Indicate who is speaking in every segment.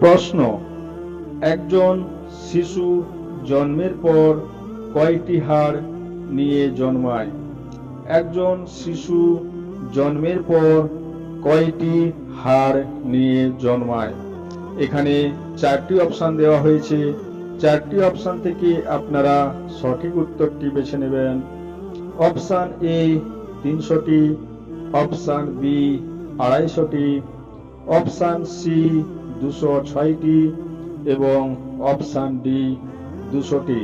Speaker 1: প্রশ্ন, একজন শিশু জন্মের পর কয়টি হাড় নিয়ে জন্মায়? একজন শিশু জন্মের পর কয়টি হাড় নিয়ে জন্মায়? এখানে চারটি অপশন দেওয়া হয়েছে। চারটি অপশন থেকে আপনারা সঠিক উত্তরটি বেছে নেবেন। অপশন এ 300টি, অপশন বি 250টি, অপশন সি 206টি এবং অপশন ডি 200টি।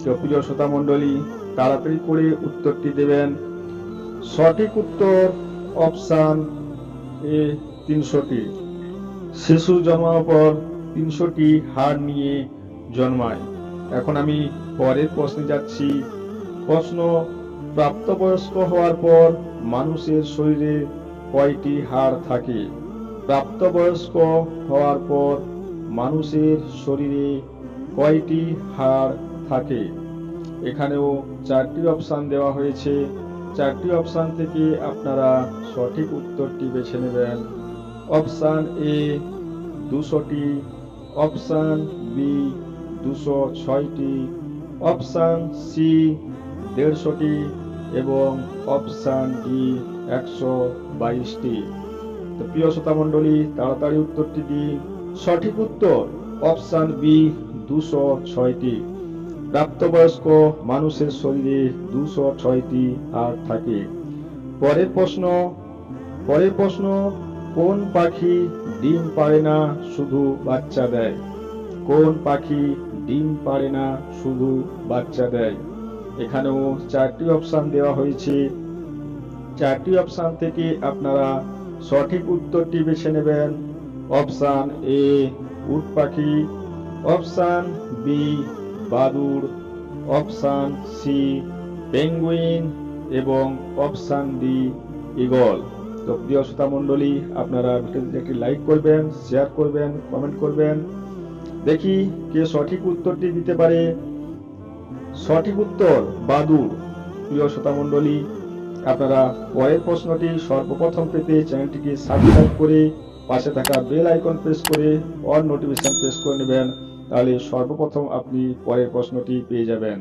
Speaker 1: তো প্রিয় শ্রোতা মণ্ডলী, তাড়াতাড়ি করে উত্তরটি দেবেন। সঠিক উত্তর অপশন এ 300টি। শিশু জন্মানোর পর 300টি হাড় নিয়ে জন্মায়। এখন আমি পরের প্রশ্নে যাচ্ছি। প্রশ্ন, প্রাপ্তবয়স্ক হওয়ার পর মানুষের শরীরে কয়টি হাড় থাকে? প্রাপ্তবয়স্ক হওয়ার পর মানুষের শরীরে কয়টি হাড় থাকে? এখানেও চারটি অপশন দেওয়া হয়েছে। চারটি অপশন থেকে আপনারা সঠিক উত্তরটি বেছে নেবেন। অপশন এ 200টি, অপশন বি 206টি, অপশন সি 150টি এবং অপশন ডি 122টি। তো প্রিয় শ্রোতা মণ্ডলী, তাড়াতাড়ি উত্তরটি দিন। সঠিক উত্তর অপশন বি 206টি। প্রাপ্তবয়স্ক মানুষের শরীরে 206টি হাড় থাকে। পরের প্রশ্ন, কোন পাখি ডিম পাড়ে না শুধু বাচ্চা দেয়? কোন পাখি ডিম পাড়ে না শুধু বাচ্চা দেয়? এখানেও চারটি অপশন দেওয়া হয়েছে। চারটি অপশন থেকে আপনারা সঠিক উত্তরটি বেছে নেবেন। অপশন এ উট পাখি, অপশন বি বাদুড়, অপশন সি পেঙ্গুইন এবং অপশন ডি ঈগল। তো প্রিয় শ্রোতা মণ্ডলী, আপনারা ভিডিওটি একটি লাইক করবেন, শেয়ার করবেন, কমেন্ট করবেন। দেখি কে সঠিক উত্তরটি দিতে পারে। সঠিক উত্তর বাদুড়। প্রিয় শ্রোতা মণ্ডলী, আপনারা পরের প্রশ্নটি সর্বপ্রথম পেতে চ্যানেলটিকে সাবস্ক্রাইব করে পাশে থাকা বেল আইকন প্রেস করে অল নোটিফিকেশন প্রেস করে নেবেন। তাহলে সর্বপ্রথম আপনি পরের প্রশ্নটি পেয়ে যাবেন।